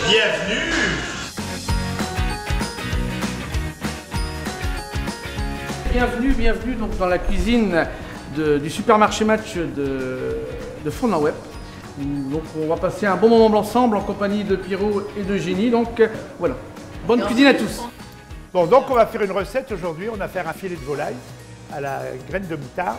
Bienvenue. Bienvenue donc dans la cuisine du supermarché Match de Fournaweb. Donc on va passer un bon moment ensemble en compagnie de Pierrot et de Jenny. Donc voilà, bonne cuisine à tous. Bon, donc on va faire une recette aujourd'hui. On va faire un filet de volaille à la graine de moutarde.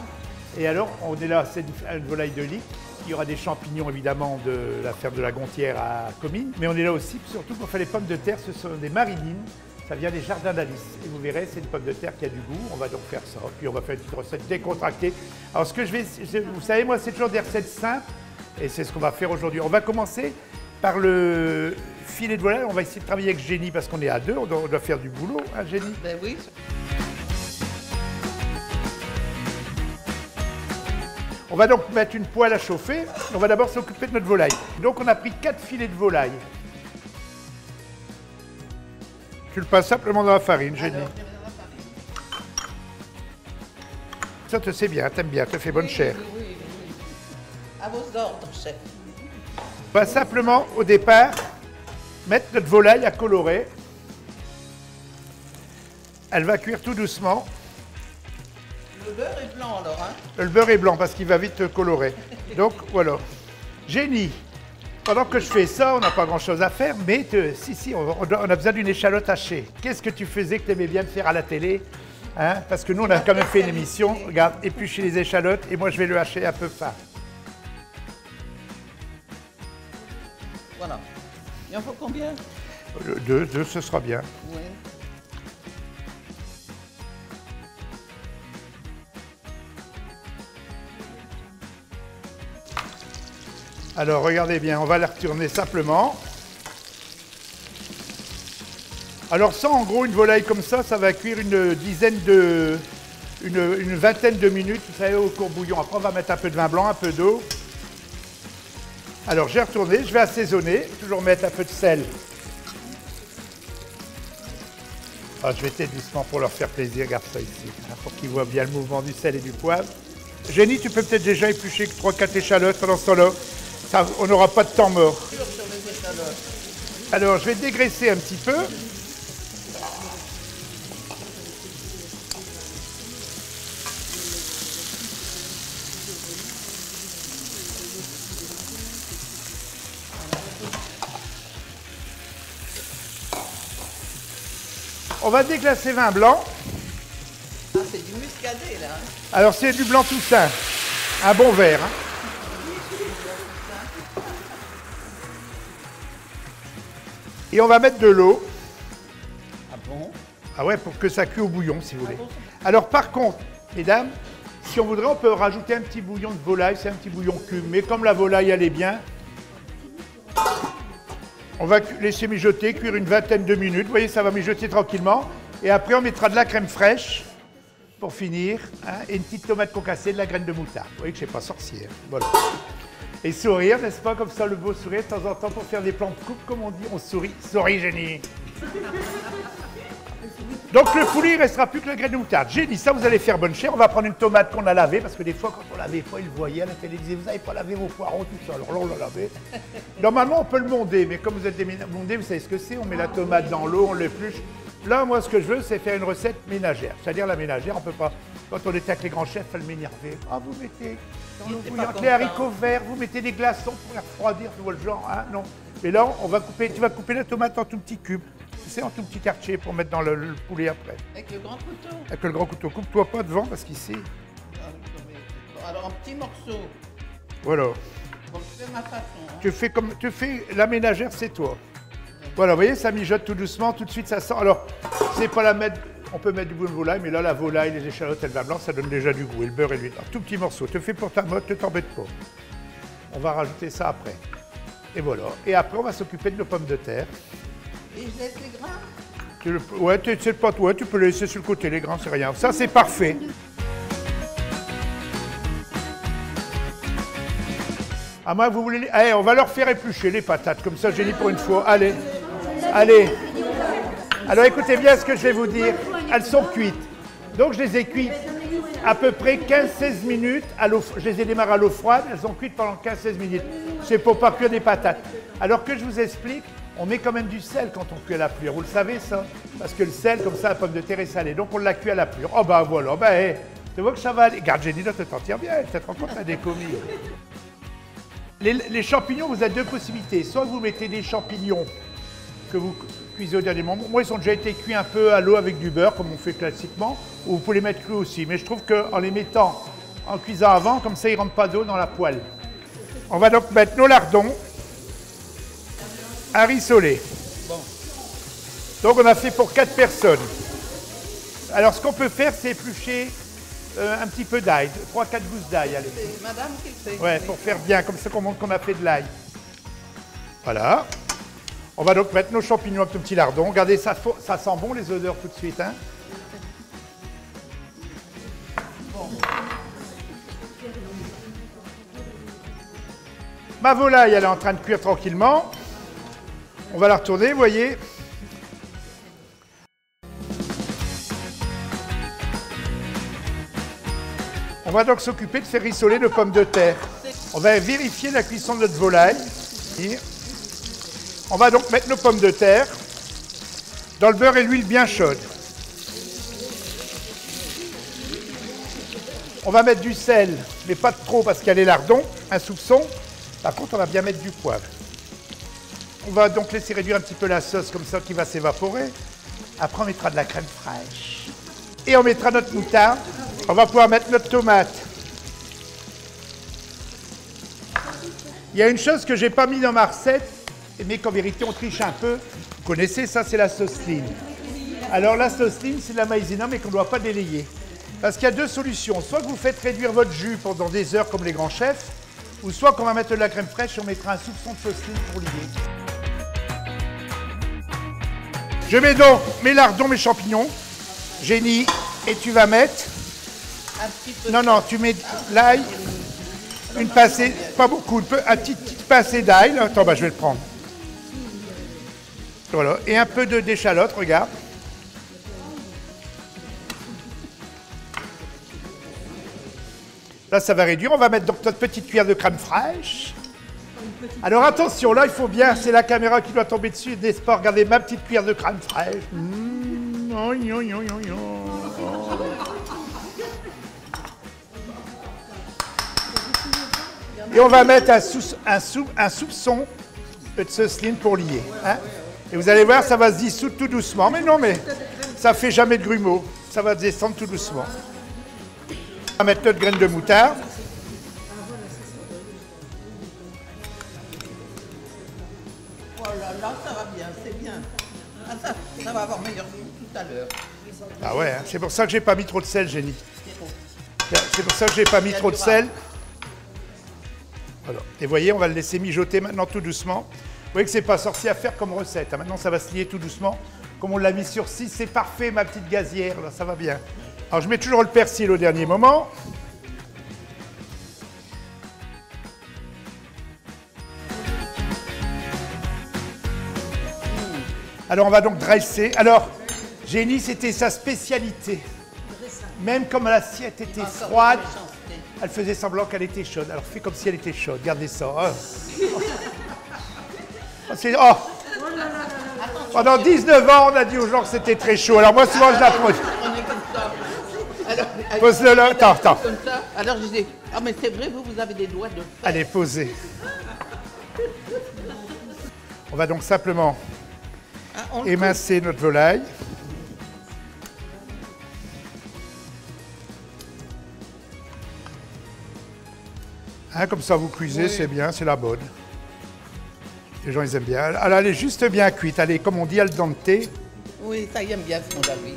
Et alors, on est là, c'est une volaille de Lick. Il y aura des champignons évidemment de la ferme de la Gontière à Comines. Mais on est là aussi, surtout pour faire les pommes de terre, ce sont des marinines. Ça vient des jardins d'Alice. Et vous verrez, c'est une pomme de terre qui a du goût. On va donc faire ça. Puis on va faire une petite recette décontractée. Alors ce que vous savez, moi, c'est toujours des recettes simples. Et c'est ce qu'on va faire aujourd'hui. On va commencer par le filet de volaille. On va essayer de travailler avec Jenny parce qu'on est à deux. On doit faire du boulot, hein, Jenny? Ben oui. On va donc mettre une poêle à chauffer. On va d'abord s'occuper de notre volaille. Donc on a pris 4 filets de volaille. Tu le passes simplement dans la farine, Jenny. Ça te c'est bien, t'aimes bien, te fait bonne chair. Oui. À vos ordres, chef. On va simplement, au départ, mettre notre volaille à colorer. Elle va cuire tout doucement. Le beurre est blanc alors, hein? Le beurre est blanc parce qu'il va vite colorer. Donc voilà. Jenny, pendant que je fais ça, on n'a pas grand-chose à faire, mais on a besoin d'une échalote hachée. Qu'est-ce que tu faisais que tu aimais bien me faire à la télé, hein? Parce que nous, on a quand même fait une émission. Regarde, éplucher les échalotes et moi, je vais le hacher un peu fin. Voilà. Il en faut combien? Deux, ce sera bien. Oui. Alors, regardez bien, on va la retourner simplement. Alors ça, en gros, une volaille comme ça va cuire une vingtaine de minutes, vous savez, au courbouillon. Après, on va mettre un peu de vin blanc, un peu d'eau. Alors, j'ai retourné, je vais assaisonner, toujours mettre un peu de sel. Ah, je vais tester doucement pour leur faire plaisir, regarde ça ici, hein, pour qu'ils voient bien le mouvement du sel et du poivre. Jenny, tu peux peut-être déjà éplucher 3-4 échalotes pendant ce temps-là. On n'aura pas de temps mort. Sur les échalotes. Alors, je vais dégraisser un petit peu. On va déglacer vin blanc. Ah, c'est du muscadet là. Alors, c'est du blanc Toussaint. Un bon verre. Hein. Et on va mettre de l'eau. Ah bon? Ah ouais, pour que ça cuise au bouillon, si vous voulez. Alors, par contre, mesdames, si on voudrait, on peut rajouter un petit bouillon de volaille. C'est un petit bouillon cube. Mais comme la volaille, elle est bien, on va laisser mijoter, cuire une vingtaine de minutes. Vous voyez, ça va mijoter tranquillement. Et après, on mettra de la crème fraîche pour finir. Hein, et une petite tomate concassée, de la graine de moutarde. Vous voyez que je ne suis pas sorcière. Voilà. Et sourire, n'est-ce pas, comme ça, le beau sourire, de temps en temps, pour faire des plans de coupe, comme on dit, on sourit. Souris, Jenny. Donc, le poulet, il ne restera plus que la graine de moutarde. Jenny, ça, vous allez faire bonne chère. On va prendre une tomate qu'on a lavée, parce que des fois, quand on lavait pas, ils le voyaient à la télé, ils disaient, vous n'avez pas lavé vos poireaux, tout ça. Alors là, on l'a lavé. Normalement, on peut le monder, mais comme vous êtes des mondés, vous savez ce que c'est. On met la tomate dans l'eau, on l'épluche. Là, moi, ce que je veux, c'est faire une recette ménagère. C'est-à-dire, la ménagère, on ne peut pas... Quand on était avec les grands chefs, elle m'énervait. Ah, vous mettez dans l'eau bouillante les haricots verts, vous mettez des glaçons pour les refroidir, tout le genre, hein, non. Mais là, tu vas couper la tomate en tout petits cubes. Tu sais, en tout petit quartier pour mettre dans le poulet après. Avec le grand couteau? Avec le grand couteau. Coupe-toi pas devant parce qu'ici... Alors, en petits morceaux. Voilà. Bon, je fais ma façon. Hein. Tu fais la ménagère, c'est toi. Voilà, vous voyez, ça mijote tout doucement, tout de suite ça sent. Alors, c'est pas la mettre... On peut mettre du bouillon de volaille, mais là, la volaille, les échalotes et le vin blanc, ça donne déjà du goût. Et le beurre et l'huile. Un tout petit morceau. Te fais pour ta mode, ne t'embête pas. On va rajouter ça après. Et voilà. Et après, on va s'occuper de nos pommes de terre. Et je laisse les grains? Ouais, tu peux les laisser sur le côté, les grains, c'est rien. Ça, c'est parfait. Ah, moi, vous voulez... Allez, on va leur faire éplucher les patates. Comme ça, j'ai dit pour une fois. Allez. Allez. Alors, écoutez bien ce que je vais vous dire. Elles sont cuites. Donc, je les ai cuites à peu près 15-16 minutes. Je les ai démarrées à l'eau froide. Elles ont cuit pendant 15-16 minutes. C'est pour pas cuire des patates. Alors que je vous explique, on met quand même du sel quand on cuit à la plure. Vous le savez ça? Parce que le sel, comme ça, la pomme de terre est salée. Donc on la cuit à la plure. Oh bah voilà, bah tu vois que ça va aller. Regarde, Jenny, là, tu t'en tires bien. Tu te rends compte, t'as des commis. Les champignons, vous avez deux possibilités. Soit vous mettez des champignons que vous cuisez au dernier moment. Moi, ils ont déjà été cuits un peu à l'eau avec du beurre, comme on fait classiquement. Ou vous pouvez les mettre crus aussi. Mais je trouve qu'en les mettant en cuisant avant, comme ça, ils ne rentrent pas d'eau dans la poêle. On va donc mettre nos lardons à rissoler. Bon. Donc, on a fait pour 4 personnes. Alors, ce qu'on peut faire, c'est éplucher un petit peu d'ail, 3-4 gousses d'ail. Allez. C'est madame qui le fait. Ouais, pour faire bien, comme ça qu'on montre qu'on a fait de l'ail. Voilà. On va donc mettre nos champignons avec nos petits lardons. Regardez, ça sent bon les odeurs tout de suite. Hein. Bon. Ma volaille, elle est en train de cuire tranquillement. On va la retourner, vous voyez. On va donc s'occuper de faire rissoler nos pommes de terre. On va vérifier la cuisson de notre volaille. On va donc mettre nos pommes de terre dans le beurre et l'huile bien chaude. On va mettre du sel, mais pas de trop parce qu'il y a les lardons, un soupçon. Par contre, on va bien mettre du poivre. On va donc laisser réduire un petit peu la sauce comme ça qui va s'évaporer. Après, on mettra de la crème fraîche. Et on mettra notre moutarde. On va pouvoir mettre notre tomate. Il y a une chose que je n'ai pas mis dans ma recette, mais qu'en vérité on triche un peu. Vous connaissez ça, c'est la sauce lean. Alors la sauce lean, c'est de la maïzena, mais qu'on ne doit pas délayer. Parce qu'il y a deux solutions. Soit que vous faites réduire votre jus pendant des heures comme les grands chefs, ou soit qu'on va mettre de la crème fraîche et on mettra un soupçon de sauce lean pour lier. Je mets donc mes lardons, mes champignons. Jenny, et tu vas mettre... Un petit peu. Non, tu mets l'ail, une pincée, pas beaucoup, un petit pincée d'ail. Attends, je vais le prendre. Voilà, et un peu d'échalote, regarde. Là, ça va réduire. On va mettre donc notre petite cuillère de crème fraîche. Alors attention, là, il faut bien, c'est la caméra qui doit tomber dessus, n'est-ce pas? Regardez ma petite cuillère de crème fraîche. Et on va mettre un soupçon de sauce lean pour lier. Hein? Et vous allez voir, ça va se dissoudre tout doucement. Mais non, mais ça fait jamais de grumeaux. Ça va descendre tout doucement. On va mettre notre graine de moutarde. Oh là, ça va bien, c'est bien. Ah, ça va avoir meilleur goût tout à l'heure. Ah ouais, hein? C'est pour ça que j'ai pas mis trop de sel, Jenny. C'est pour ça que j'ai pas mis trop de sel. Voilà. Et vous voyez, on va le laisser mijoter maintenant tout doucement. Vous voyez que c'est pas sorcier à faire comme recette. Hein. Maintenant, ça va se lier tout doucement. Comme on l'a mis sur 6, c'est parfait, ma petite gazière. Là, ça va bien. Alors, je mets toujours le persil au dernier moment. Alors, on va donc dresser. Alors, Jenny, c'était sa spécialité. Même comme l'assiette était froide, elle faisait semblant qu'elle était chaude. Alors, fais comme si elle était chaude. Regardez ça. Pendant 19 ans, on a dit aux gens que c'était très chaud. Alors, moi, souvent, je la pose. On est comme ça. Alors, Pose-le là. Attends. comme ça. Alors, je dis, ah, mais c'est vrai, vous avez des doigts de fer. Allez, posez. On va donc simplement émincer notre volaille. Hein, comme ça, vous cuisez, oui. C'est bien, c'est la bonne. Les gens, ils aiment bien. Alors, elle est juste bien cuite. Elle est, comme on dit, al dente. Oui, ça y aime bien ce qu'on a vu.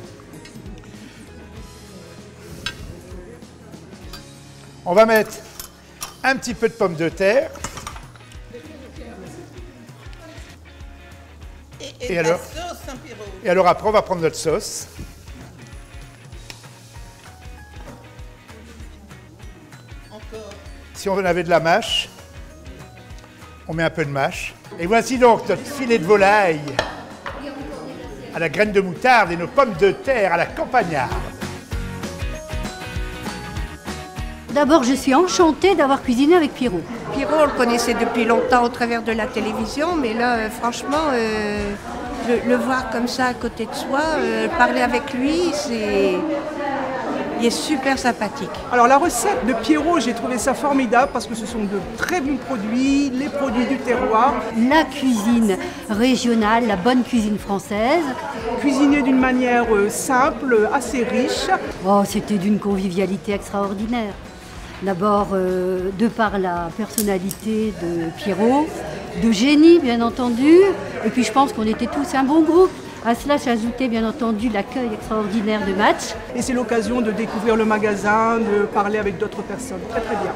On va mettre un petit peu de pommes de terre. Et alors, la sauce, hein, Pierrot. Et alors après, on va prendre notre sauce. Encore. Si on avait de la mâche, on met un peu de mâche. Et voici donc notre filet de volaille à la graine de moutarde et nos pommes de terre à la campagnarde. D'abord, je suis enchantée d'avoir cuisiné avec Pierrot. Pierrot, on le connaissait depuis longtemps au travers de la télévision, mais là, franchement, le voir comme ça à côté de soi, parler avec lui, il est super sympathique. Alors la recette de Pierrot, j'ai trouvé ça formidable parce que ce sont de très bons produits, les produits du terroir. La cuisine régionale, la bonne cuisine française. Cuisiner d'une manière simple, assez riche. Oh, c'était d'une convivialité extraordinaire. D'abord, de par la personnalité de Pierrot, d'Eugénie bien entendu, et puis je pense qu'on était tous un bon groupe. À cela s'ajoutait bien entendu l'accueil extraordinaire de Match. Et c'est l'occasion de découvrir le magasin, de parler avec d'autres personnes. Très très bien.